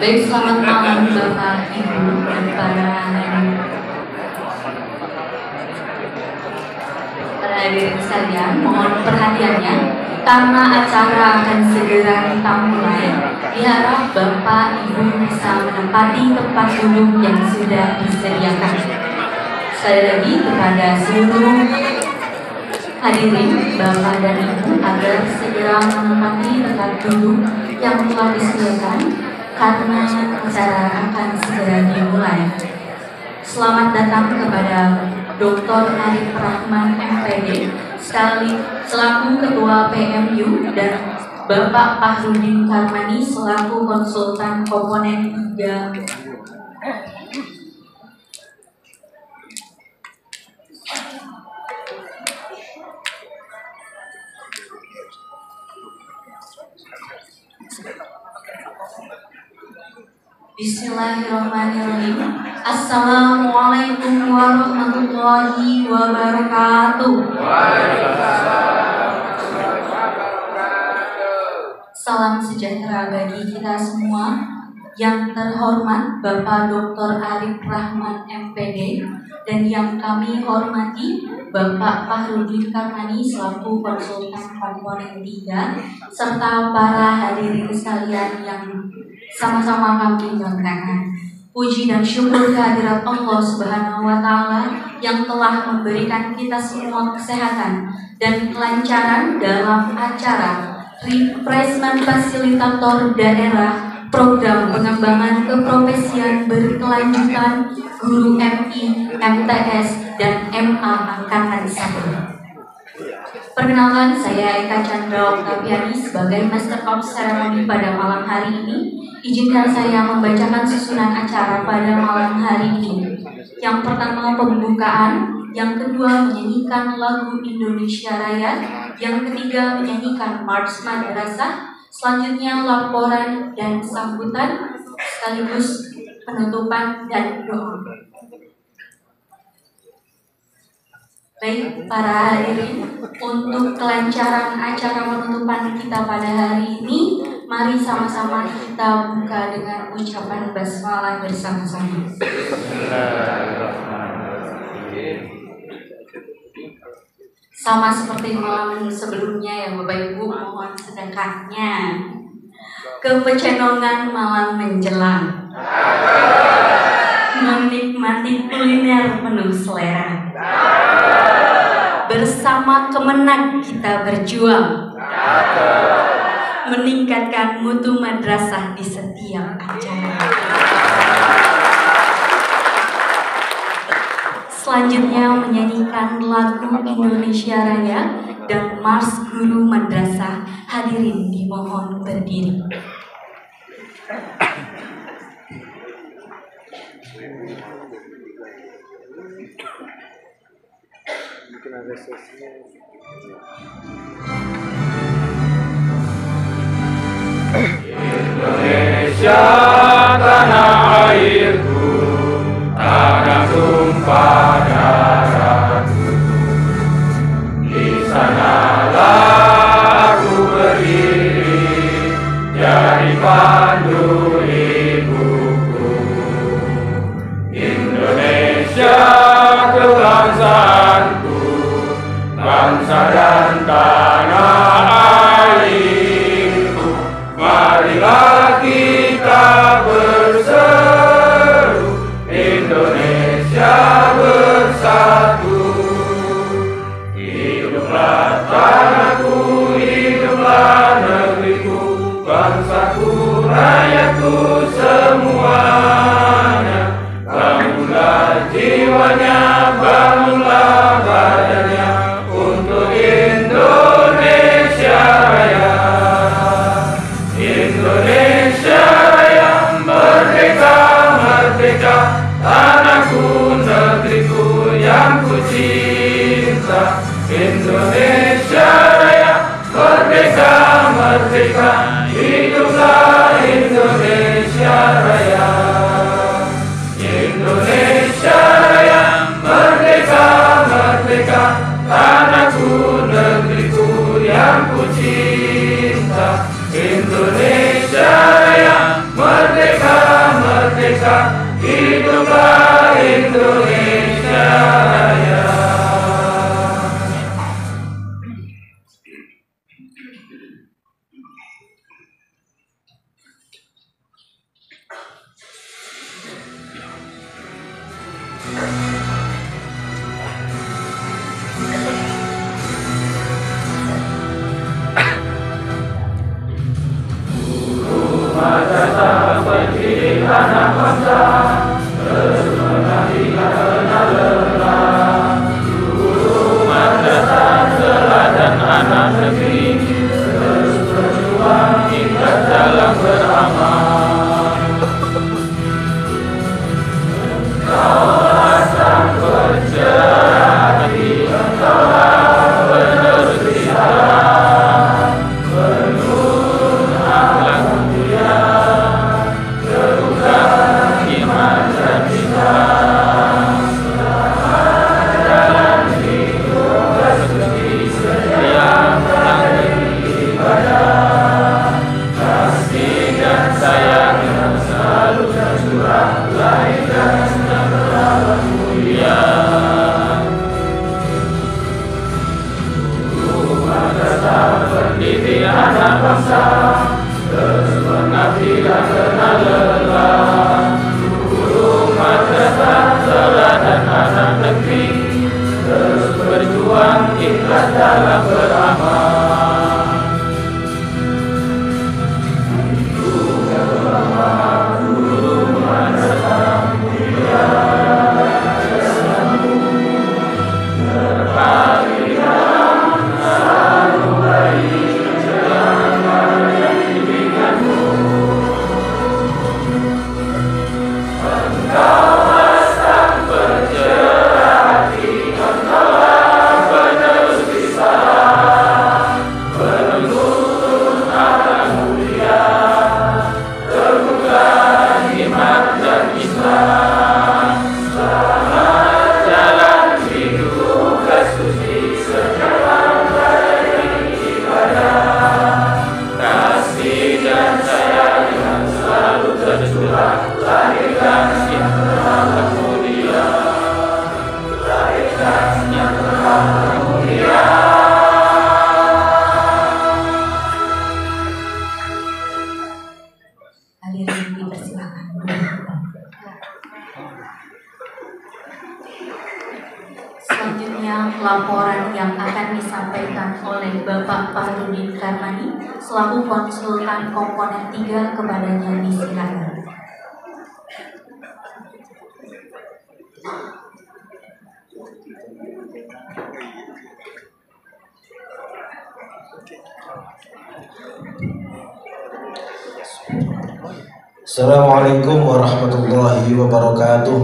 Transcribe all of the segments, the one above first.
Baik, selamat malam Bapak, Ibu, dan para hadirin sekalian. Mohon perhatiannya, karena acara akan segera kita mulai. Diharap Bapak, Ibu bisa menempati tempat duduk yang sudah disediakan. Sekali lagi kepada seluruh hadirin, Bapak dan Ibu, agar segera menempati tempat duduk yang telah disediakan, karena acara akan segera dimulai. Selamat datang kepada Dr. Arif Rahman MPD selaku Ketua PMU dan Bapak Fahrudin Karmani selaku Konsultan Komponen 3. Bismillahirrahmanirrahim. Assalamualaikum warahmatullahi wabarakatuh. Salam sejahtera bagi kita semua. Yang terhormat Bapak Dr. Arif Rahman MPD dan yang kami hormati Bapak Fahrudin Karmani selaku Konsultan Komponen 3 serta para hadirin sekalian yang sama-sama kami banggakan. Puji dan syukur kehadirat Allah Subhanahu wa Ta'ala yang telah memberikan kita semua kesehatan dan kelancaran dalam acara Refreshment Fasilitator Daerah Program Pengembangan Keprofesian Berkelanjutan Guru MI, MTS, dan MA Angkatan 1. Perkenalkan, saya Eka Chandra Oktaviani sebagai Master of Ceremony pada malam hari ini. Izinkan saya membacakan susunan acara pada malam hari ini. Yang pertama pembukaan, yang kedua menyanyikan lagu Indonesia Raya, yang ketiga menyanyikan March Madrasah, selanjutnya laporan dan sambutan, sekaligus penutupan dan doa. Baik, para hadirin, untuk kelancaran acara penutupan kita pada hari ini, mari sama-sama kita buka dengan ucapan basmalah bersama-sama. Sama seperti malam sebelumnya ya Bapak Ibu, mohon sedekahnya. Kepecenongan malam menjelang, menikmati kuliner penuh selera. Bersama Kemenag kita berjuang, meningkatkan mutu madrasah di setiap acara. Selanjutnya menyanyikan lagu Indonesia Raya dan Mars Guru Madrasah. Hadirin dimohon berdiri. Indonesia tanah airku, tanah tumpah darahku. Di sanalah aku berdiri, jadi pandu ibuku. Indonesia kebangsaanku, bangsa dan tanah airku. Marilah kita berseru, Indonesia bersatu. Hiduplah tanahku, hiduplah negeriku, bangsaku, rakyatku semuanya. Bangunlah jiwanya, bangunlah badannya untuk Indonesia Raya. Indonesia Raya, merdeka, merdeka, tanahku, negeriku yang ku cinta. Indonesia Raya, merdeka, merdeka, hiduplah Indonesia Raya. Indonesia Raya, merdeka, merdeka, tanahku, negeriku yang ku cinta. Indonesia Raya, merdeka, merdeka, hiduplah Indonesia Raya. Madrasah pendidik anak bangsa, terus mengabdikan lelah. Guru madrasah teladan anak negeri, terus berjuang ikhlas dalam beramal. Engkaulah sang pencerah hati, engkaulah penerus risalah, penuh akhlak mulia, terukah iman dan Islam. Selamat jalan hidup bersuci, setiap langit ibadah, kasih dan sayang yang selalu tercurah, lahirkan sejahtera mulia. Madrasah pendidik anak bangsa, terus mengabdikan karena lelah. Guru madrasah teladan anak negeri, terus berjuang ikhlas dalam beramal. Guru madrasah mulia, terpakailah selalu baik, selama yang dibimbinganmu. Engkaulah sang pencerah hati, engkaulah penerus risalah, penuntun akhlak mulia, terbuka iman dan Islam. Selamat jalan hidup bersuci, setiap hari ibadah, kasih dan sayang yang selalu tercurah, lahirkan sejahtera mulia, lahirkan sejahtera mulia. Hadirin dipersilakan. Selanjutnya laporan yang akan disampaikan oleh Bapak Fahrudin Karmani selaku konsultan komponen 3 kepadanya disilakan. Assalamualaikum warahmatullahi wabarakatuh.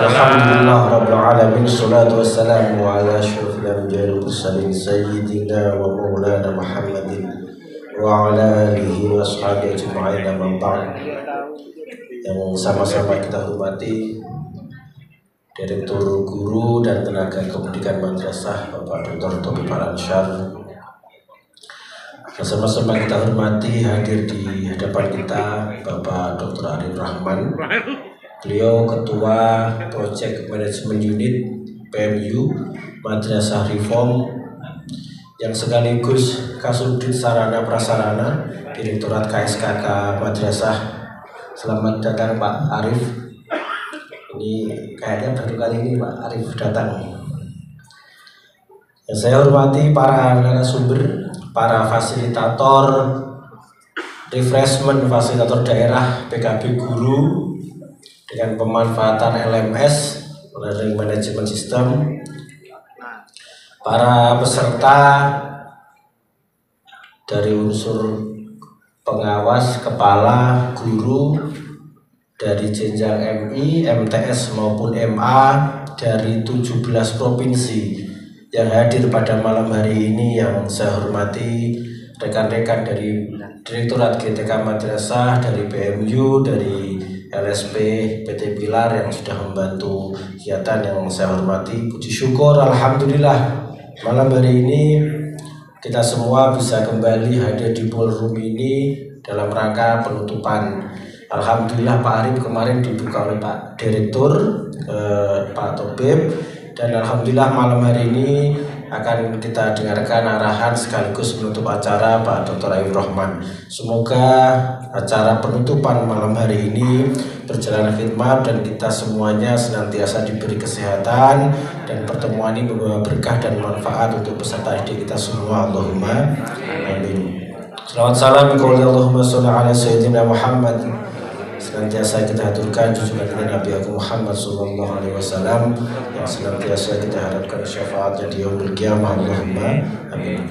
Alhamdulillah rabbil alamin, salatu wassalamu ala asyrafil anbiya'i wal mursalin sayyidina wa maulana Muhammadin wa ala alihi wa sahbihi ajma'in, amma ba'd. Yang sama-sama kita hormati Direktur Guru dan Tenaga Kependidikan Madrasah Bapak Dr. Tobib Al-Ansyar, bersama-sama kita hormati hadir di hadapan kita Bapak Dr. Arif Rahman. Beliau Ketua Project Management Unit PMU Madrasah Reform, yang sekaligus Kasubdit Sarana Prasarana Direktorat KSKK Madrasah. Selamat datang Pak Arif. Ini kayaknya baru kali ini Pak Arif datang. Yang saya hormati para narasumber, para fasilitator refreshment, fasilitator daerah PKB Guru dengan pemanfaatan LMS, Learning Management System, para peserta dari unsur pengawas, kepala, guru dari jenjang MI, MTS maupun MA dari 17 provinsi yang hadir pada malam hari ini. Yang saya hormati rekan-rekan dari Direktorat GTK Madrasah, dari PMU, dari LSP PT Pilar yang sudah membantu kegiatan. Yang saya hormati, puji syukur alhamdulillah malam hari ini kita semua bisa kembali hadir di ballroom ini dalam rangka penutupan Alhamdulillah Pak Arif kemarin dibuka oleh Pak Direktur, Pak Tobib, dan alhamdulillah malam hari ini akan kita dengarkan arahan sekaligus penutup acara Pak Dr. Arif Rahman. Semoga acara penutupan malam hari ini berjalan khidmat dan kita semuanya senantiasa diberi kesehatan, dan pertemuan ini membawa berkah dan manfaat untuk peserta didik kita semua. Allahumma amin. Selamat salam kepada Allahumma sholli ala sayyidina Muhammad. Senantiasa kita haturkan junjungan kita Nabi Agung Muhammad sallallahu alaihi wasallam yang senantiasa kita harapkan syafaatnya di yaumul qiyamah. Allahumma amin.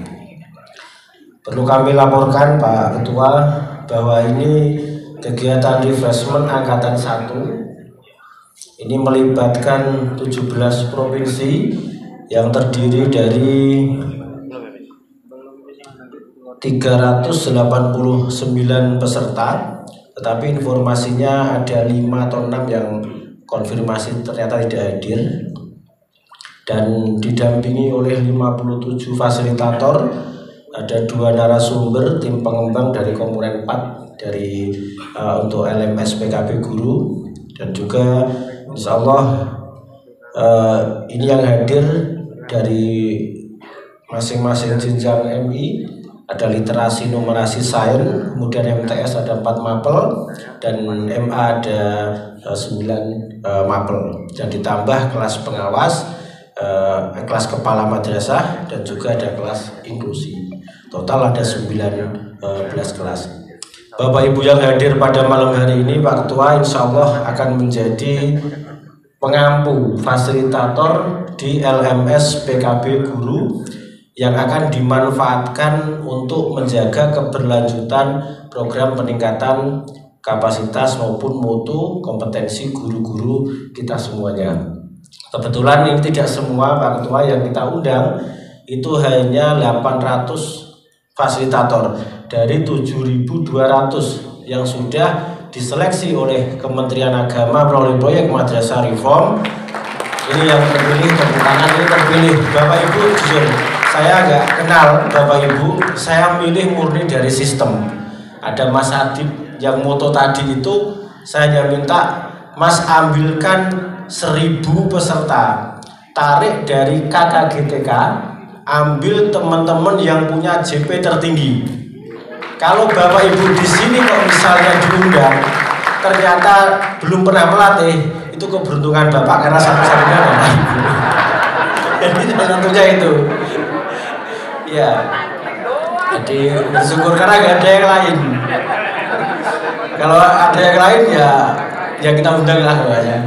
Perlu kami laporkan Pak Ketua bahwa ini kegiatan refreshment angkatan 1 ini melibatkan 17 provinsi yang terdiri dari 389 peserta, tetapi informasinya ada 5 atau 6 yang konfirmasi ternyata tidak hadir, dan didampingi oleh 57 fasilitator, ada 2 narasumber tim pengembang dari komponen 4 dari untuk LMS PKB Guru, dan juga insya Allah ini yang hadir dari masing-masing jenjang MI. Ada literasi, numerasi, sains, kemudian MTS ada 4 mapel, dan MA ada 9 mapel, dan ditambah kelas pengawas, kelas kepala madrasah, dan juga ada kelas inklusi. Total ada 19 kelas. Bapak Ibu yang hadir pada malam hari ini, Pak Ketua insya Allah akan menjadi pengampu fasilitator di LMS PKB Guru yang akan dimanfaatkan untuk menjaga keberlanjutan program peningkatan kapasitas maupun mutu kompetensi guru-guru kita semuanya. Kebetulan ini tidak semua Pak Ketua yang kita undang, itu hanya 800 fasilitator dari 7.200 yang sudah diseleksi oleh Kementerian Agama melalui proyek Madrasah Reform. Ini yang terpilih, tepuk tangan, ini terpilih. Bapak Ibu jujur, saya agak kenal Bapak Ibu, saya milih murni dari sistem. Ada Mas Adib yang moto tadi itu, saya hanya minta Mas ambilkan 1.000 peserta, tarik dari KKGTK, ambil teman-teman yang punya JP tertinggi. Kalau Bapak Ibu di sini kok misalnya diundang, ternyata belum pernah melatih, itu keberuntungan Bapak karena satu-satunya Bapak Ibu. Jadi tentunya itu. Ya, jadi bersyukur karena gak ada yang lain. Kalau ada yang lain ya kita undang lah ya.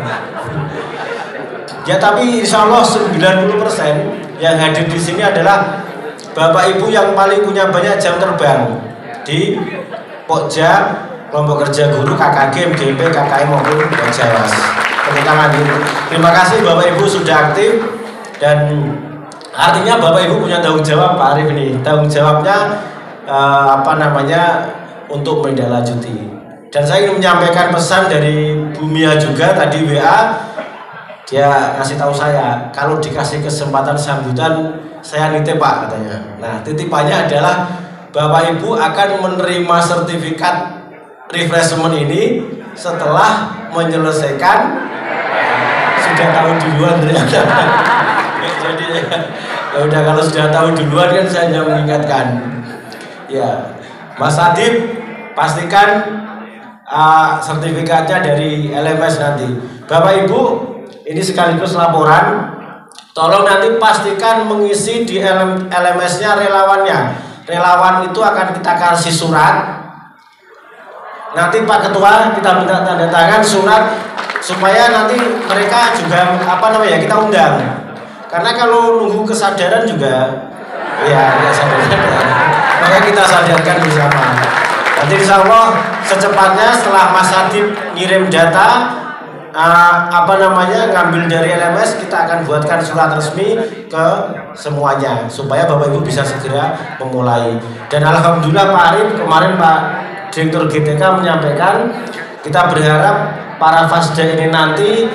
Ya tapi insya Allah 90% yang hadir di sini adalah Bapak Ibu yang paling punya banyak jam terbang di Pokja, kelompok kerja guru, KKG, MGP, KKM maupun Pokja. Terima kasih Bapak Ibu sudah aktif, dan artinya Bapak Ibu punya tanggung jawab Pak Arif ini. Tanggung jawabnya untuk menindaklanjuti. Dan saya ingin menyampaikan pesan dari Bu Mia juga tadi WA. Dia ngasih tahu saya kalau dikasih kesempatan sambutan saya nitip Pak katanya. Nah, titipannya adalah Bapak Ibu akan menerima sertifikat refreshment ini setelah menyelesaikan, sudah tahu duluan ternyata. Jadi ya udah, kalau sudah tahu duluan kan saya hanya mengingatkan. Ya, Mas Adib pastikan sertifikatnya dari LMS nanti. Bapak Ibu, ini sekaligus laporan. Tolong nanti pastikan mengisi di LMS-nya relawannya. Relawan itu akan kita kasih surat. Nanti Pak Ketua kita minta tanda tangan surat supaya nanti mereka juga kita undang. Karena kalau nunggu kesadaran juga ya sadarkan. Maka kita sadarkan bersama. Nanti insya Allah secepatnya setelah Mas Adib ngirim data ngambil dari LMS, kita akan buatkan surat resmi ke semuanya supaya Bapak Ibu bisa segera memulai. Dan alhamdulillah Pak Arif kemarin Pak Direktur GTK menyampaikan, kita berharap para fasda ini nanti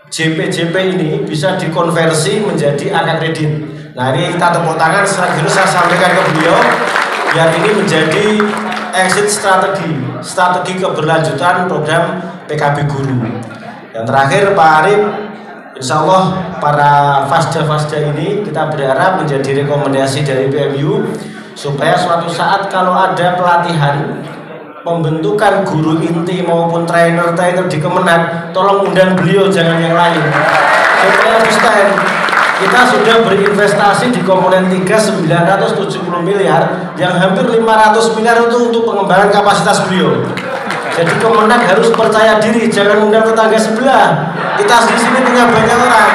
JP ini bisa dikonversi menjadi angka kredit. Nah, ini kita tepuk tangan, selanjutnya saya sampaikan ke beliau biar ini menjadi exit strategi keberlanjutan program PKB Guru. Yang terakhir Pak Arif, insya Allah para fasda ini kita berharap menjadi rekomendasi dari PMU supaya suatu saat kalau ada pelatihan pembentukan guru inti maupun trainer di Kemenag, tolong undang beliau, jangan yang lain, supaya bisa. Kita sudah berinvestasi di komponen 3 970 miliar, yang hampir 500 miliar itu untuk pengembangan kapasitas beliau. Jadi Kemenag harus percaya diri, jangan undang tetangga sebelah. Kita di sini punya banyak orang.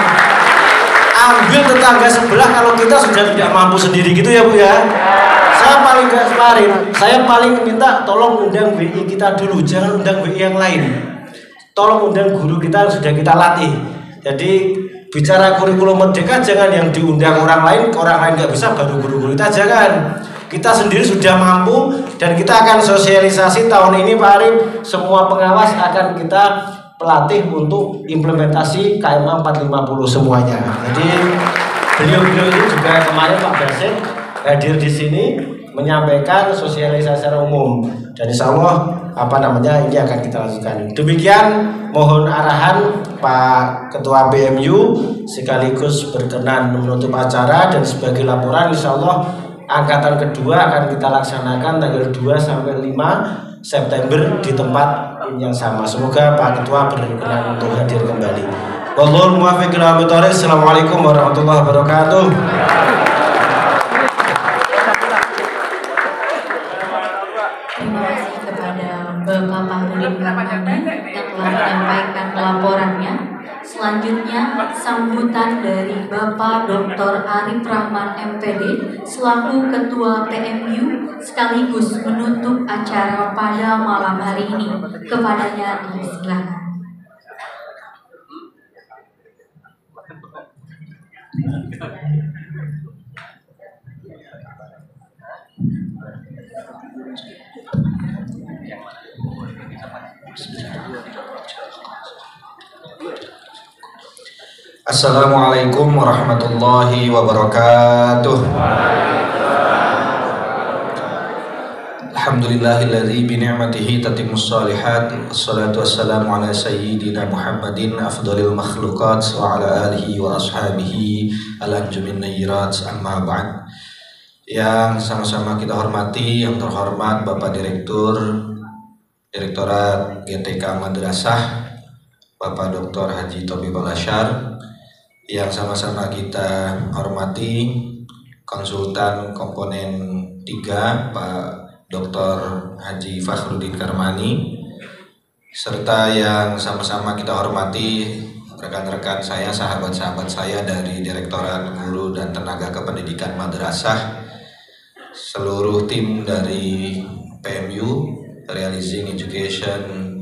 Ambil tetangga sebelah kalau kita sudah tidak mampu sendiri gitu ya Bu ya. Saya paling minta tolong undang WI kita dulu, jangan undang WI yang lain. Tolong undang guru kita yang sudah kita latih. Jadi bicara kurikulum merdeka jangan yang diundang orang lain nggak bisa, baru guru-guru kita jangan. Kita sendiri sudah mampu dan kita akan sosialisasi tahun ini Pak Arif, semua pengawas akan kita pelatih untuk implementasi KMA 450 semuanya. Jadi beliau-beliau ini juga kemarin Pak Basit hadir di sini menyampaikan sosialisasi secara umum, dan insya Allah ini akan kita lanjutkan. Demikian mohon arahan Pak Ketua BMU sekaligus berkenan menutup acara, dan sebagai laporan insya Allah angkatan kedua akan kita laksanakan tanggal 2 sampai 5 September di tempat yang sama. Semoga Pak Ketua berkenan untuk hadir kembali. Wallahul muwaffiq ila aqwamit thoriq. Assalamualaikum warahmatullahi wabarakatuh. Bapak Fahrudin Karmani yang telah menyampaikan laporannya. Selanjutnya sambutan dari Bapak Dr. Arif Rahman MPD selaku Ketua PMU sekaligus menutup acara pada malam hari ini. Kepadanya dipersilakan. Assalamualaikum warahmatullahi wabarakatuh. Alhamdulillahilladzi bi ni'matihi tatimmus shalihat. Wassalatu wassalamu ala sayyidina Muhammadin afdhalil makhluqat wa ala alihi wa ashabihi al-anjumin nayyirat, amma ba'd. Yang sama-sama kita hormati, yang terhormat Bapak Direktorat GTK Madrasah Bapak Dr. Haji Tobib Al-Asyar, yang sama-sama kita hormati konsultan komponen 3 Pak Dr. Haji Fahrudin Karmani, serta yang sama-sama kita hormati rekan-rekan saya, sahabat-sahabat saya dari Direktorat Guru dan Tenaga Kependidikan Madrasah, seluruh tim dari PMU Realizing Education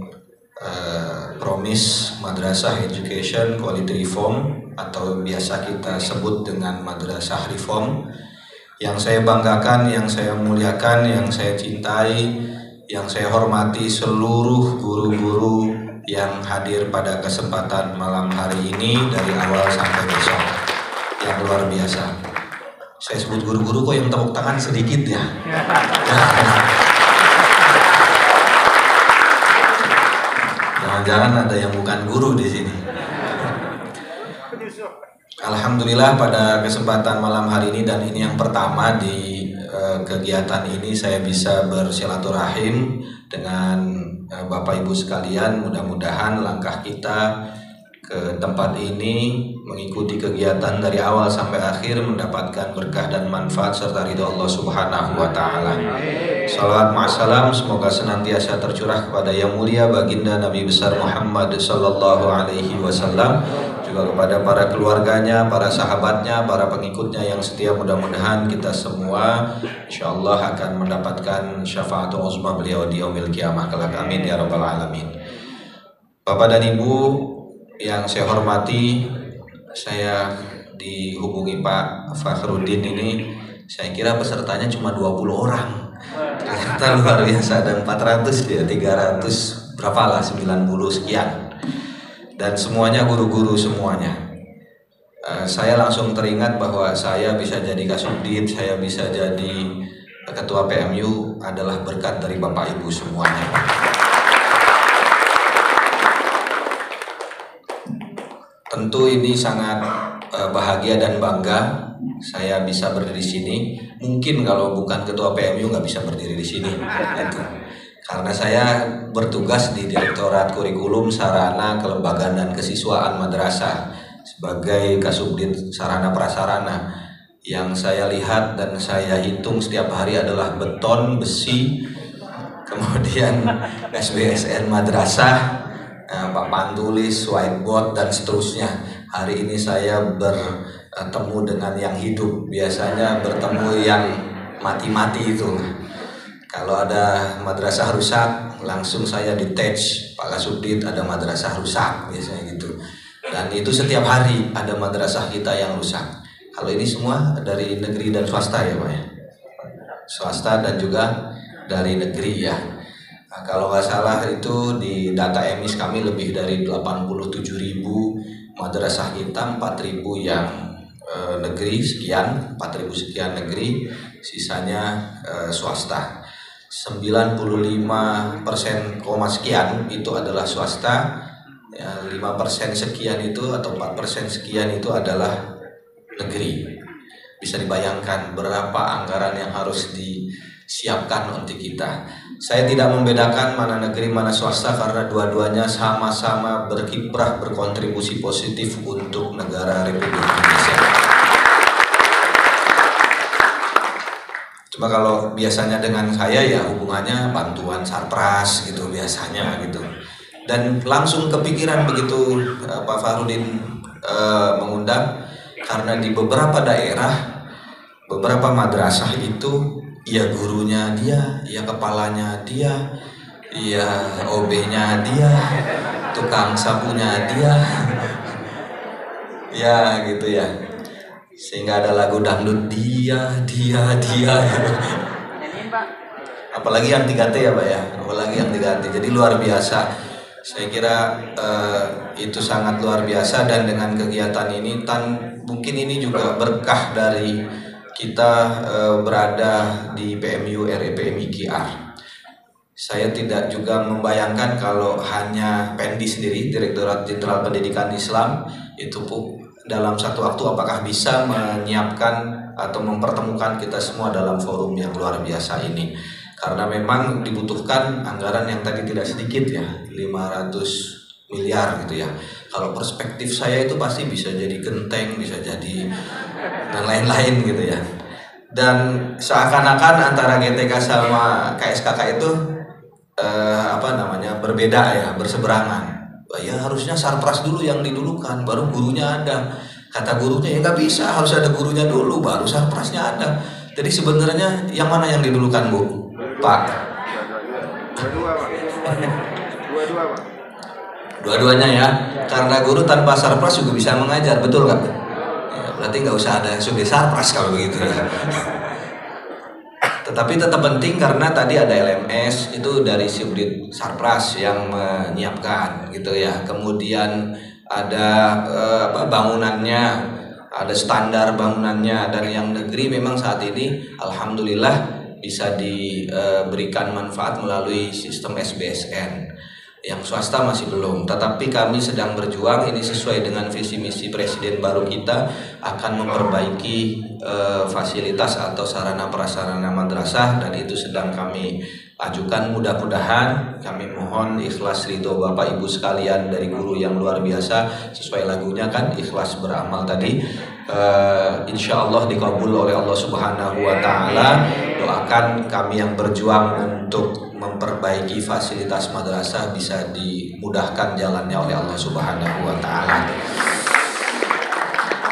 Promise Madrasah Education Quality Reform, atau biasa kita sebut dengan Madrasah Reform. Yang saya banggakan, yang saya muliakan, yang saya cintai, yang saya hormati seluruh guru-guru yang hadir pada kesempatan malam hari ini dari awal sampai besok, yang luar biasa. Saya sebut guru-guru kok yang tepuk tangan sedikit ya. Jangan-jangan ada yang bukan guru di sini. Alhamdulillah pada kesempatan malam hari ini, dan ini yang pertama di kegiatan ini saya bisa bersilaturahim dengan Bapak Ibu sekalian. Mudah-mudahan langkah kita ke tempat ini mengikuti kegiatan dari awal sampai akhir mendapatkan berkah dan manfaat serta ridho Allah Subhanahu wa taala. Salawat ma'assalam semoga senantiasa tercurah kepada yang mulia baginda Nabi besar Muhammad sallallahu alaihi wasallam, juga kepada para keluarganya, para sahabatnya, para pengikutnya yang setia. Mudah-mudahan kita semua insyaallah akan mendapatkan syafaatul uzma beliau di yaumil qiyamah kelak. Amin ya rabbal alamin. Bapak dan Ibu yang saya hormati, saya dihubungi Pak Fahrudin ini, saya kira pesertanya cuma 20 orang. Ternyata luar biasa, ada 400 dia, 300 berapalah 90 sekian. Dan semuanya guru-guru semuanya. Saya langsung teringat bahwa saya bisa jadi kasubdit, saya bisa jadi Ketua PMU adalah berkat dari Bapak Ibu semuanya. Tentu ini sangat bahagia dan bangga saya bisa berdiri di sini. Mungkin kalau bukan Ketua PMU nggak bisa berdiri di sini. Karena saya bertugas di Direktorat Kurikulum, Sarana, Kelembagaan dan Kesiswaan Madrasah sebagai Kasubdit Sarana Prasarana. Yang saya lihat dan saya hitung setiap hari adalah beton, besi, kemudian SBSN madrasah, papan tulis, whiteboard dan seterusnya. Hari ini saya bertemu dengan yang hidup. Biasanya bertemu yang mati-mati itu. Kalau ada madrasah rusak, langsung saya detach, Pak Kasubdit ada madrasah rusak biasanya gitu. Dan itu setiap hari ada madrasah kita yang rusak. Kalau ini semua dari negeri dan swasta ya Pak ya? Swasta dan juga dari negeri ya. Nah, kalau nggak salah itu di data emis kami lebih dari 87.000 madrasah kita, 4.000 yang negeri sekian, 4.000 sekian negeri, sisanya swasta. 95% sekian itu adalah swasta, ya, 5% sekian itu atau 4% sekian itu adalah negeri. Bisa dibayangkan berapa anggaran yang harus disiapkan untuk kita. Saya tidak membedakan mana negeri mana swasta karena dua-duanya sama-sama berkiprah, berkontribusi positif untuk negara Republik Indonesia. Cuma kalau biasanya dengan saya ya hubungannya bantuan sarpras gitu biasanya gitu. Dan langsung kepikiran begitu Pak Fahrudin mengundang. Karena di beberapa daerah, beberapa madrasah itu ya gurunya dia, ya kepalanya dia, ya OB-nya dia, tukang sapunya dia, ya gitu ya. Sehingga ada lagu dangdut dia. Apalagi yang 3T ya Pak ya, apalagi yang 3T. Jadi luar biasa. Saya kira itu sangat luar biasa dan dengan kegiatan ini mungkin ini juga berkah dari kita berada di PMU REPMI QR. Saya tidak juga membayangkan kalau hanya Pendi sendiri, Direktorat Jenderal Pendidikan Islam, itu dalam satu waktu apakah bisa menyiapkan atau mempertemukan kita semua dalam forum yang luar biasa ini. Karena memang dibutuhkan anggaran yang tadi tidak sedikit ya, 500 miliar gitu ya. Kalau perspektif saya itu pasti bisa jadi genteng, bisa jadi dan lain-lain gitu ya. Dan seakan-akan antara GTK sama KSKK itu berbeda ya, berseberangan. Ya harusnya sarpras dulu yang didulukan, baru gurunya ada. Kata gurunya ya nggak bisa, harus ada gurunya dulu, baru sarprasnya ada. Jadi sebenarnya yang mana yang didulukan Bu? Pak. Dua-duanya ya. Karena guru tanpa sarpras juga bisa mengajar, betul nggak? Ya, berarti nggak usah ada subdit sarpras kalau begitu ya. Tetapi tetap penting karena tadi ada LMS itu dari subdit sarpras yang menyiapkan gitu ya. Kemudian ada bangunannya, ada standar bangunannya, dan yang negeri memang saat ini alhamdulillah bisa diberikan manfaat melalui sistem SBSN. Yang swasta masih belum, tetapi kami sedang berjuang. Ini sesuai dengan visi misi Presiden baru kita akan memperbaiki fasilitas atau sarana prasarana madrasah, dan itu sedang kami ajukan. Mudah-mudahan kami mohon ikhlas ridho Bapak Ibu sekalian dari guru yang luar biasa, sesuai lagunya kan, ikhlas beramal tadi. Insya Allah dikabul oleh Allah Subhanahu wa Ta'ala. Doakan kami yang berjuang untuk memperbaiki fasilitas madrasah bisa dimudahkan jalannya oleh Allah Subhanahu wa Ta'ala.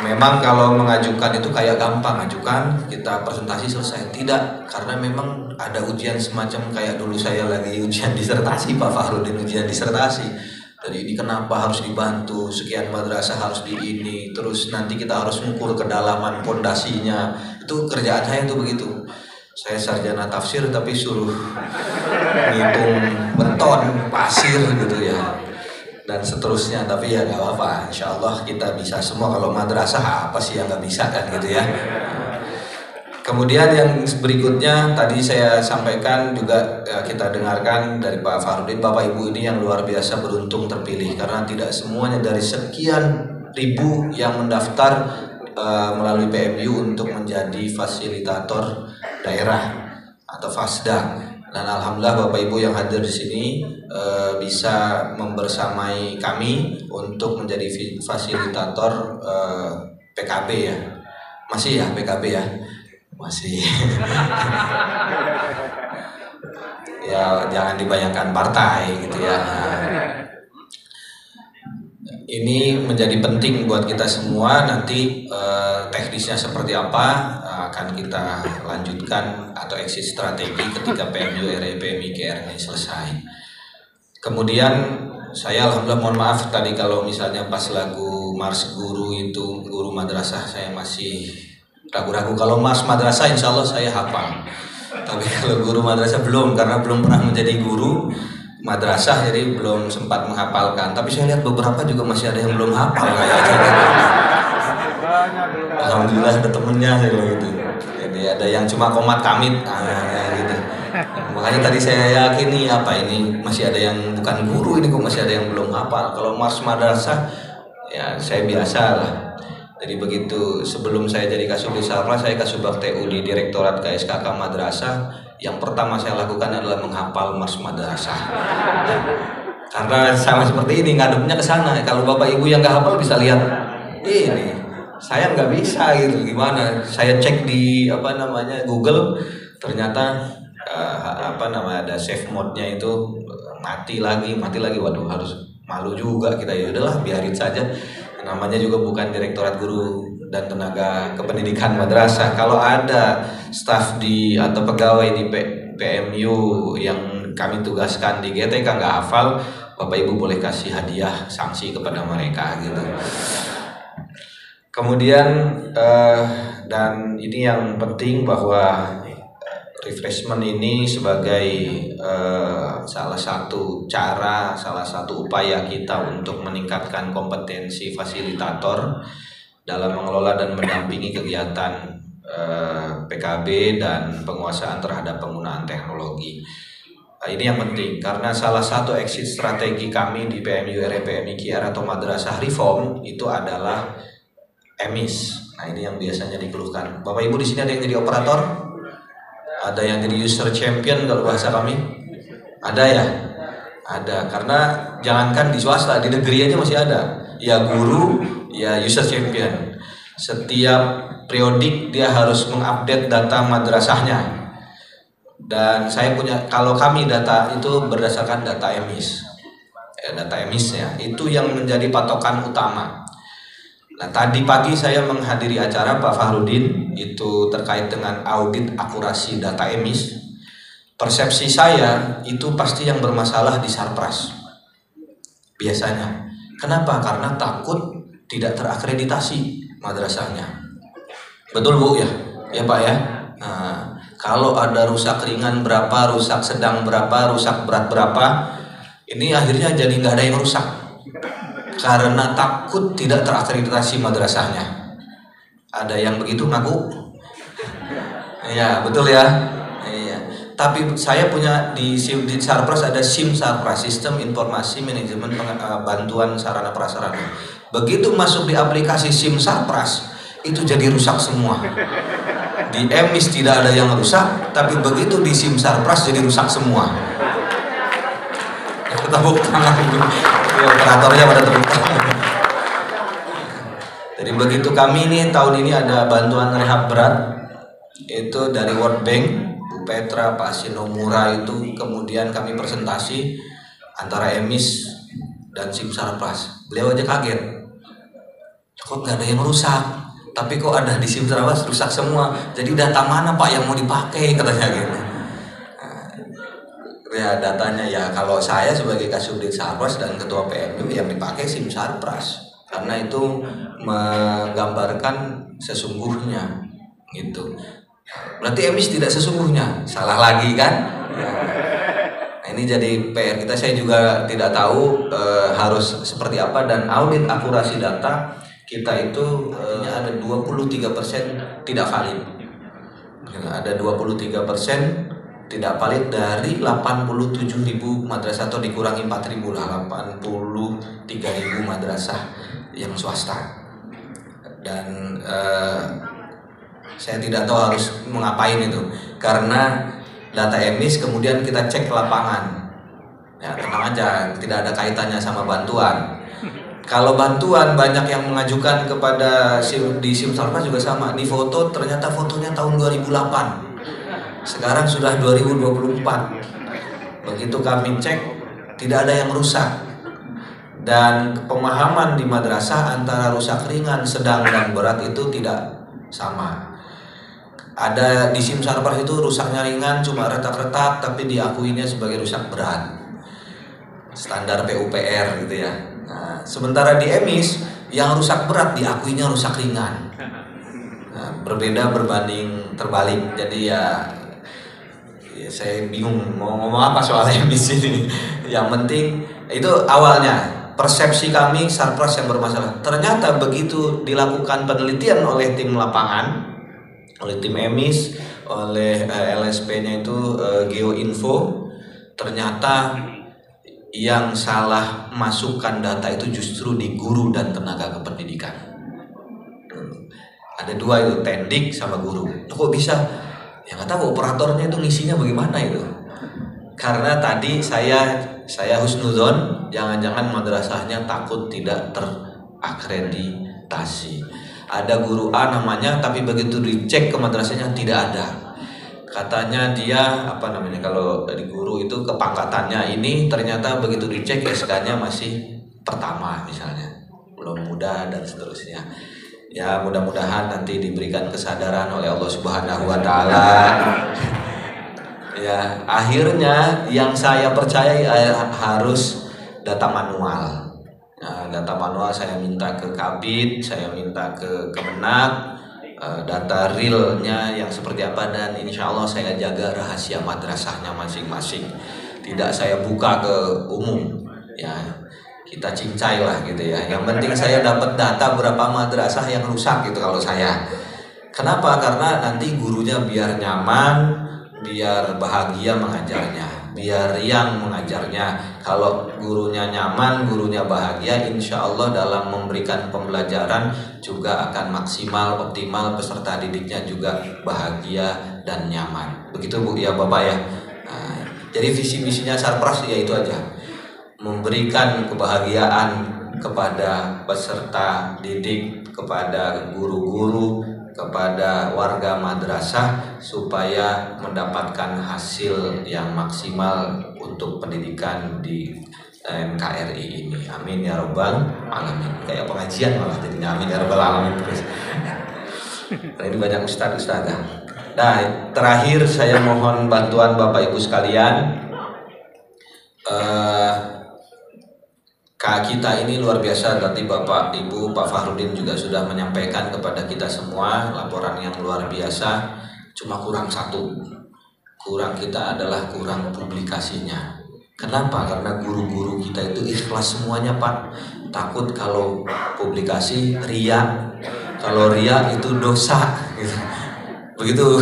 Memang kalau mengajukan itu kayak gampang, ajukan kita presentasi selesai. Tidak, karena memang ada ujian semacam kayak dulu saya lagi ujian disertasi, Pak Fahrudin ujian disertasi. Jadi ini kenapa harus dibantu, sekian madrasah harus di ini, terus nanti kita harus mengukur kedalaman pondasinya. Itu kerjaan saya tuh begitu. Saya sarjana tafsir tapi suruh ngitung beton, pasir gitu ya, dan seterusnya. Tapi ya gak apa-apa, insya Allah kita bisa semua. Kalau madrasah apa sih yang gak bisa kan gitu ya. Kemudian yang berikutnya tadi saya sampaikan juga kita dengarkan dari Pak Farudin, Bapak Ibu ini yang luar biasa beruntung terpilih karena tidak semuanya dari sekian ribu yang mendaftar melalui PMU untuk menjadi fasilitator daerah atau Fasda. Dan alhamdulillah Bapak Ibu yang hadir di sini bisa membersamai kami untuk menjadi fasilitator PKB ya. Masih ya PKB ya? Masih. Ya jangan dibayangkan partai gitu ya. Ini menjadi penting buat kita semua. Nanti teknisnya seperti apa akan kita lanjutkan atau exit strategi ketika PMU RPMI KR ini selesai. Kemudian saya alhamdulillah mohon maaf tadi kalau misalnya pas lagu Mars Guru itu guru madrasah saya masih ragu-ragu. Kalau Mars madrasah insya Allah saya hafal. Tapi kalau guru madrasah belum karena belum pernah menjadi guru madrasah jadi belum sempat menghafalkan. Tapi saya lihat beberapa juga masih ada yang belum hafal kayaknya. Alhamdulillah ada temennya saya bilang gitu. Jadi ada yang cuma komat kamit gitu. Makanya tadi saya yakin nih apa ini masih ada yang bukan guru ini kok masih ada yang belum hafal. Kalau Mars madrasah ya saya biasa lah. Jadi begitu sebelum saya jadi Kasubdit Sarpras saya Kasubag TU di Direktorat KSKK Madrasah. Yang pertama saya lakukan adalah menghafal Mars Madrasah. Karena sama seperti ini ngadepnya ke sana. Kalau Bapak Ibu yang nggak hafal bisa lihat ini. Saya nggak bisa gitu gimana? Saya cek di Google ternyata ada save mode-nya itu mati lagi. Waduh harus malu juga kita ya udahlah biarin saja. Namanya juga bukan Direktorat Guru dan Tenaga Kependidikan Madrasah. Kalau ada staf atau pegawai di PMU yang kami tugaskan di GTK nggak hafal, Bapak Ibu boleh kasih hadiah sanksi kepada mereka gitu. Kemudian dan ini yang penting bahwa refreshment ini sebagai salah satu upaya kita untuk meningkatkan kompetensi fasilitator dalam mengelola dan mendampingi kegiatan PKB dan penguasaan terhadap penggunaan teknologi. Ini yang penting karena salah satu exit strategi kami di PMU RPMI KR atau Madrasah Reform itu adalah emis. Nah ini yang biasanya dikeluhkan. Bapak Ibu di sini ada yang jadi operator? Ada yang jadi user champion kalau bahasa kami? Ada ya? Ada, karena jangankan di swasta, di negeri aja masih ada. Ya guru, ya user champion. Setiap periodik dia harus mengupdate data madrasahnya. Dan saya punya, kalau kami data itu berdasarkan data emis. Data emisnya, itu yang menjadi patokan utama. Nah tadi pagi saya menghadiri acara Pak Farudin itu terkait dengan audit akurasi data emis. Persepsi saya itu pasti yang bermasalah di Sarpras biasanya. Kenapa? Karena takut tidak terakreditasi madrasahnya. Betul Bu ya? Ya Pak ya? Nah, kalau ada rusak ringan berapa, rusak sedang berapa, rusak berat berapa, ini akhirnya jadi nggak ada yang rusak. Karena takut tidak terakreditasi madrasahnya. Ada yang begitu ngaku? Ya betul ya. Iya. Tapi saya punya di Sarpras ada SIM Sarpras, Sistem Informasi Manajemen Bantuan Sarana Prasarana. Begitu masuk di aplikasi SIM Sarpras itu jadi rusak semua. Di emis tidak ada yang rusak, tapi begitu di SIM Sarpras jadi rusak semua. Tepuk tangan operatornya pada tepuk tangan. Jadi begitu kami ini tahun ini ada bantuan rehab berat itu dari World Bank, Bu Petra, Pak Sinomura itu kemudian kami presentasi antara emis dan SIM Sarpras. Beliau aja kaget, kok nggak ada yang rusak, tapi kok ada di SIM Sarpras rusak semua. Jadi data mana Pak yang mau dipakai katanya gitu. Ya datanya ya kalau saya sebagai Kasubdit Sarpras dan Ketua PMU yang dipakai SIM Sarpras karena itu menggambarkan sesungguhnya gitu. Berarti emis tidak sesungguhnya, salah lagi kan? Nah, ini jadi PR kita. Saya juga tidak tahu harus seperti apa dan audit akurasi data kita itu ada 23% tidak valid. Ada 23% tidak valid dari 87.000 madrasah, atau dikurangi 4.000 lah, 83.000 madrasah yang swasta. Dan saya tidak tahu harus mengapain itu, karena data emis kemudian kita cek ke lapangan. Ya tenang aja, tidak ada kaitannya sama bantuan. Kalau bantuan banyak yang mengajukan kepada di SIM Sarpas juga sama. Di foto ternyata fotonya tahun 2008. Sekarang sudah 2024. Begitu kami cek, tidak ada yang rusak. Dan pemahaman di madrasah antara rusak ringan, sedang dan berat itu tidak sama. Ada di SIM Sarpas itu rusaknya ringan, cuma retak-retak, tapi diakuinya sebagai rusak berat. Standar PUPR gitu ya. Nah, sementara di emis yang rusak berat diakuinya rusak ringan. Nah, berbeda berbanding terbalik. Jadi ya saya bingung mau ngomong apa soal emis ini. Yang penting itu awalnya persepsi kami Sarpras yang bermasalah. Ternyata begitu dilakukan penelitian oleh tim lapangan, oleh tim emis, oleh LSP-nya itu Geoinfo, ternyata yang salah masukkan data itu justru di guru dan tenaga kependidikan. Ada dua itu, tendik sama guru. Kok bisa? Ya nggak tahu operatornya itu ngisinya bagaimana itu. Karena tadi saya husnuzon, jangan-jangan madrasahnya takut tidak terakreditasi. Ada guru A namanya, tapi begitu dicek ke madrasahnya tidak ada. Katanya dia kalau dari guru itu kepangkatannya ini, ternyata begitu dicek SK-nya masih pertama misalnya, belum muda dan seterusnya. Ya mudah-mudahan nanti diberikan kesadaran oleh Allah Subhanahu wa taala. Ya, akhirnya yang saya percaya harus data manual. Nah, data manual saya minta ke Kabid, saya minta ke Kemenak, data realnya yang seperti apa, dan insya Allah saya jaga rahasia madrasahnya masing-masing. Tidak saya buka ke umum, ya kita cincai lah gitu ya. Yang penting saya dapat data berapa madrasah yang rusak gitu kalau saya. Kenapa? Karena nanti gurunya biar nyaman, biar bahagia mengajarnya, biar riang mengajarnya. Kalau gurunya nyaman, gurunya bahagia, insya Allah dalam memberikan pembelajaran juga akan maksimal, optimal, peserta didiknya juga bahagia dan nyaman. Begitu Bu ya Bapak ya. Nah, jadi visi misinya Sarpras ya itu aja, memberikan kebahagiaan kepada peserta didik, kepada guru-guru, kepada warga madrasah, supaya mendapatkan hasil yang maksimal untuk pendidikan di NKRI ini. Amin ya rabbal alamin. Kayak pengajian malah jadinya, amin ya rabbal alamin terus. Ini banyak ustadz-ustadzah. Nah, terakhir saya mohon bantuan Bapak Ibu sekalian. Kita ini luar biasa, nanti Bapak Ibu, Pak Fahrudin juga sudah menyampaikan kepada kita semua laporan yang luar biasa. Cuma kurang satu, kurang kita adalah kurang publikasinya. Kenapa? Karena guru-guru kita itu ikhlas semuanya Pak. Takut kalau publikasi ria, kalau ria itu dosa begitu.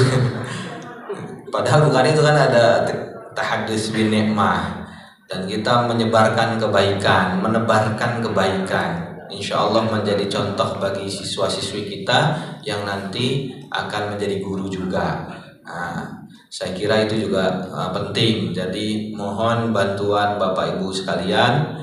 Padahal bukan itu, kan ada tahadus bin nikmah, dan kita menyebarkan kebaikan, menebarkan kebaikan, insya Allah menjadi contoh bagi siswa-siswi kita yang nanti akan menjadi guru juga. Nah, saya kira itu juga penting. Jadi mohon bantuan Bapak Ibu sekalian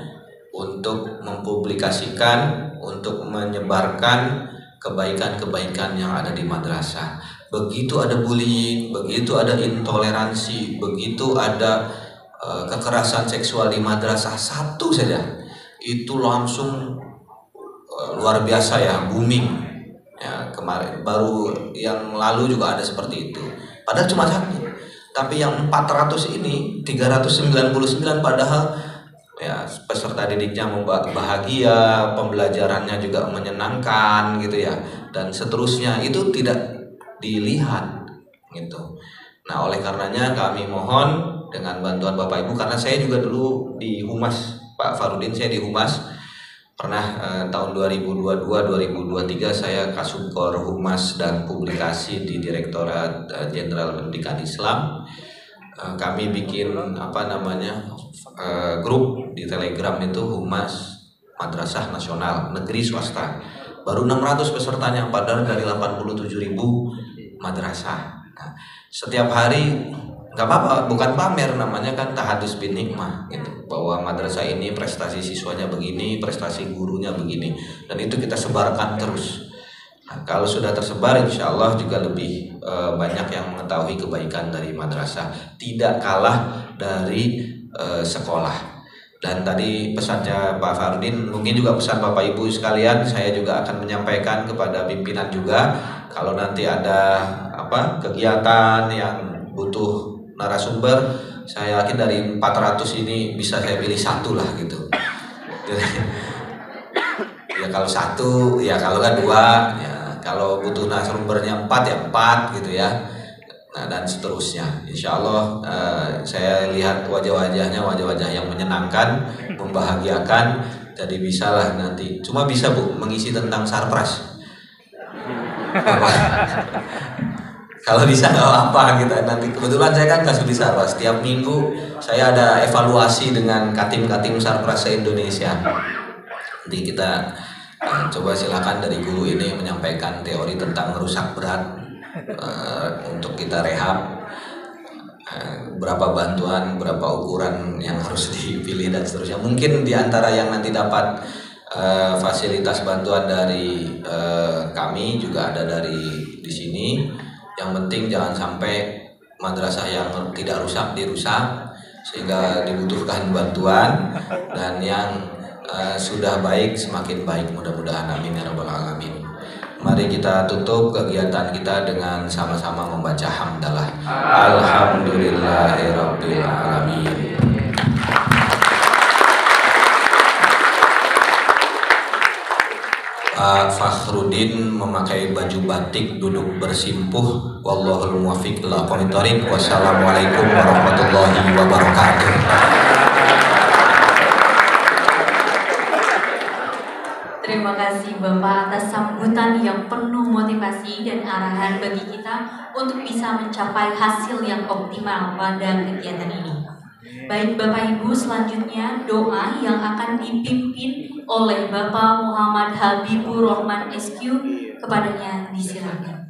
untuk mempublikasikan, untuk menyebarkan kebaikan-kebaikan yang ada di madrasah. Begitu ada bullying, begitu ada intoleransi, begitu ada kekerasan seksual di madrasah satu saja, itu langsung luar biasa ya, booming ya. Kemarin baru yang lalu juga ada seperti itu, padahal cuma satu, tapi yang 400 ini 399, padahal ya peserta didiknya bahagia, pembelajarannya juga menyenangkan gitu ya, dan seterusnya itu tidak dilihat gitu. Nah, oleh karenanya kami mohon dengan bantuan Bapak Ibu, karena saya juga dulu di Humas, Pak Fahrudin saya di Humas, Pernah tahun 2022-2023 saya Kasubkor Humas dan Publikasi di Direktorat Jenderal Pendidikan Islam. Kami bikin grup di Telegram itu Humas Madrasah Nasional Negeri Swasta. Baru 600 pesertanya padahal dari 87.000 madrasah. Nah, setiap hari nggak apa-apa, bukan pamer, namanya kan tahadus bin nikmah gitu, bahwa madrasah ini prestasi siswanya begini, prestasi gurunya begini, dan itu kita sebarkan terus. Nah, kalau sudah tersebar, insya Allah juga lebih banyak yang mengetahui kebaikan dari madrasah, tidak kalah dari sekolah. Dan tadi pesannya Pak Fardin, mungkin juga pesan Bapak Ibu sekalian, saya juga akan menyampaikan kepada pimpinan juga, kalau nanti ada kegiatan yang butuh narasumber, saya yakin dari 400 ini bisa saya pilih satu lah gitu. Ya kalau satu, ya kalau kan dua, ya kalau butuh narasumbernya 4 ya 4 gitu ya. Nah, dan seterusnya. Insya Allah saya lihat wajah-wajahnya wajah-wajah yang menyenangkan, membahagiakan. Jadi bisalah nanti. Cuma bisa Bu mengisi tentang sarpras. Kalau bisa nggak apa gitu nanti. Kebetulan saya kan kasih di sarpras. Setiap minggu saya ada evaluasi dengan katim-katim sarpras se-Indonesia. Nanti kita coba silakan dari guru ini menyampaikan teori tentang rusak berat untuk kita rehab. Berapa bantuan, berapa ukuran yang harus dipilih dan seterusnya. Mungkin diantara yang nanti dapat fasilitas bantuan dari kami juga ada dari di sini. Yang penting jangan sampai madrasah yang tidak rusak dirusak sehingga dibutuhkan bantuan, dan yang sudah baik semakin baik, mudah-mudahan, amin ya rabbal alamin. Mari kita tutup kegiatan kita dengan sama-sama membaca hamdalah. Alhamdulillahirabbil alamin. Pak Fakhrudin memakai baju batik duduk bersimpuh. Wallahul muwaffiq ila aqwamit thoriq. Wassalamualaikum warahmatullahi wabarakatuh. Terima kasih Bapak atas sambutan yang penuh motivasi dan arahan bagi kita untuk bisa mencapai hasil yang optimal pada kegiatan ini. Baik Bapak Ibu, selanjutnya doa yang akan dipimpin oleh Bapak Muhammad Habibur Rahman SQ, kepadanya disilakan.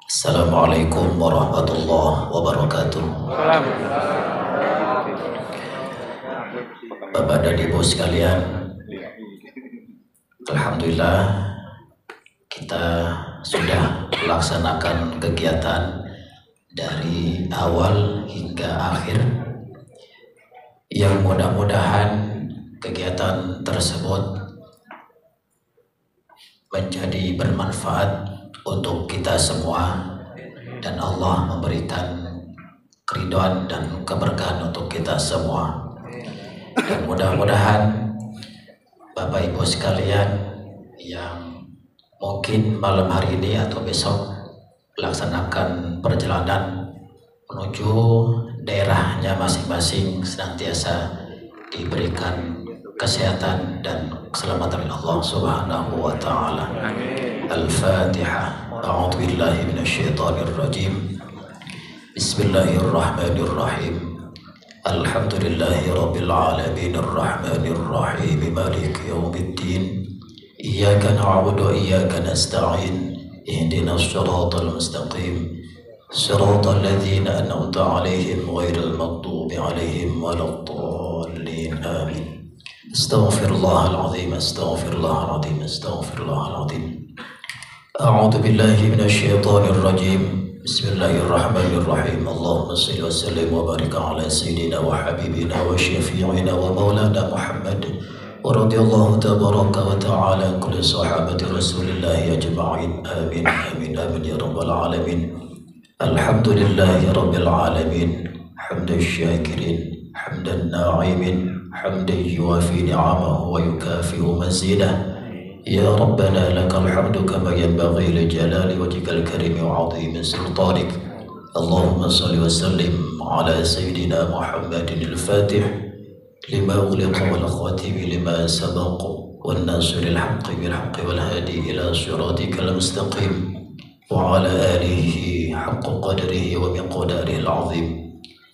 Assalamualaikum warahmatullahi wabarakatuh. Bapak dan Ibu sekalian, alhamdulillah kita sudah melaksanakan kegiatan dari awal hingga akhir, yang mudah-mudahan kegiatan tersebut menjadi bermanfaat untuk kita semua, dan Allah memberikan keridhaan dan keberkahan untuk kita semua. Dan mudah-mudahan Bapak Ibu sekalian yang mungkin malam hari ini atau besok melaksanakan perjalanan menuju daerahnya masing-masing senantiasa diberikan kesehatan dan keselamatan oleh Allah Subhanahu wa taala. Al-Fatihah. A'udzu billahi minasyaitonir rajim. Bismillahirrahmanirrahim. Alhamdulillahi rabbil alamin arrahmanir rahim maliki yaumiddin. Iyyaka na'budu wa iyyaka nasta'in. Ihdinas siratal mustaqim. Siratal ladzina an'amta 'alaihim ghairil maghdubi 'alaihim waladdallin. Amin. Astaghfirullahal azim, astaghfirullahal azim, astaghfirullahal azim. A'udzu billahi minasyaitonir rajim. Bismillahirrahmanirrahim. Allahumma shalli wa sallim wa barik ala sayyidina wa habibina wa syafi'ina wa maulana Muhammad ورضي الله تبارك وتعالى عن كل صحابة رسول الله أجمعين آمين آمين آمين يا رب العالمين. الحمد لله رب العالمين حمد الشاكرين حمد الناعمين حمدا يوافي نعمه ويكافئ مزيده. يا ربنا لك الحمد كما ينبغي لجلال وجهك الكريم وعظيم سلطانك. اللهم صل وسلم على سيدنا محمد الفاتح لما أغلق والخاتم لما سبق والناصر الحق بالحق والهادي إلى صراطك المستقيم وعلى آله حق قدره ومقداره العظيم.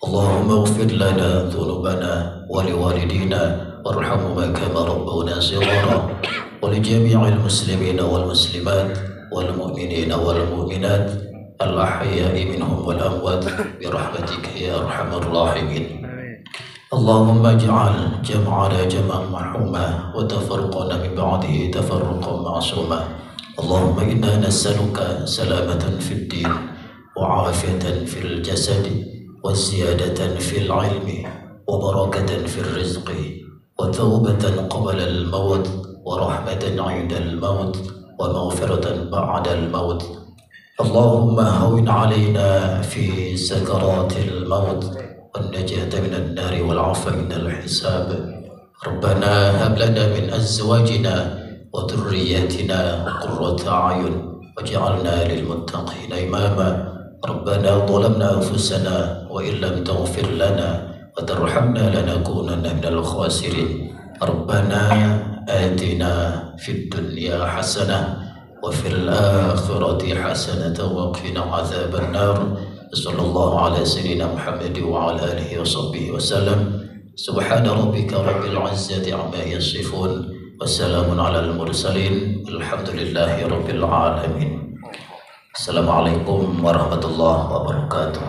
اللهم اغفر لنا ذنوبنا ولوالدينا وارحمهما كما ربونا صغارا ولجميع المسلمين والمسلمات والمؤمنين والمؤمنات الأحياء منهم والأموات برحمتك يا أرحم الراحمين. اللهم اجعل جمعنا جمعا مرحوما وتفرقنا من بعده تفرقا معصوما. اللهم إنا نسألك سلامة في الدين وعافية في الجسد وزيادة في العلم وبركة في الرزق وتوبة قبل الموت ورحمة عند الموت ومغفرة بعد الموت. اللهم هون علينا في سكرات الموت والنجاة من النار والعفو من الحساب. ربنا هب لنا من أزواجنا وذرياتنا قرة أعين واجعلنا للمتقين إماما. ربنا ظلمنا أنفسنا وإن لم تغفر لنا وترحمنا لنكونن من الخاسرين. ربنا آتنا في الدنيا حسنة وفي الآخرة حسنة وقنا عذاب النار. صلى الله على سيدنا محمد وعلى آله وصحبه وسلم. سبحان ربك رب العزة عما يصفون وسلام على المرسلين الحمد لله رب العالمين. Assalamualaikum warahmatullahi wabarakatuh.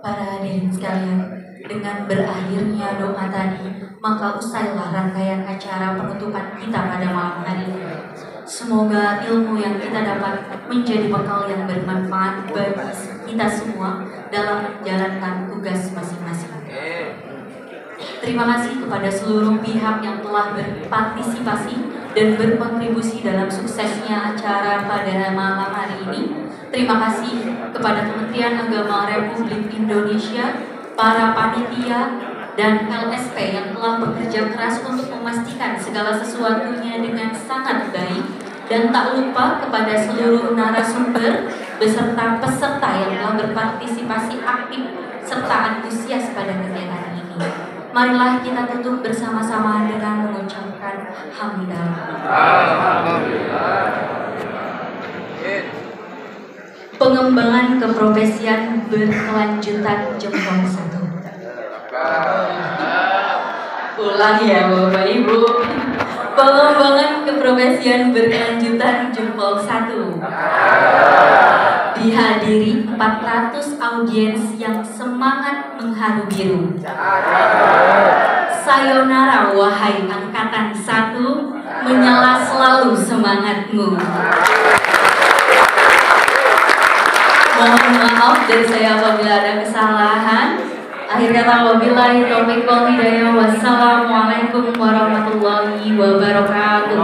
Para hadirin sekalian, dengan berakhirnya doa tadi, maka usailah rangkaian acara penutupan kita pada malam hari ini. Semoga ilmu yang kita dapat menjadi bekal yang bermanfaat bagi kita semua dalam menjalankan tugas masing-masing. Terima kasih kepada seluruh pihak yang telah berpartisipasi dan berkontribusi dalam suksesnya acara pada malam hari ini. Terima kasih kepada Kementerian Agama Republik Indonesia, para panitia, dan LSP yang telah bekerja keras untuk memastikan segala sesuatunya dengan sangat baik. Dan tak lupa kepada seluruh narasumber beserta peserta yang telah berpartisipasi aktif serta antusias pada kegiatan ini. Marilah kita tutup bersama-sama dengan mengucapkan hamdalah. Pengembangan keprofesian berkelanjutan jempol 1. Ulang ya Bapak Ibu. Pengembangan keprofesian berkelanjutan jempol 1. Dihadiri 400 audiens yang semangat mengharu biru. Sayonara wahai angkatan 1, menyala selalu semangatmu. Mohon maaf dari saya apabila ada kesalahan. Akhir kata wabillahi taufiq wal hidayah. Wassalamualaikum warahmatullahi wabarakatuh.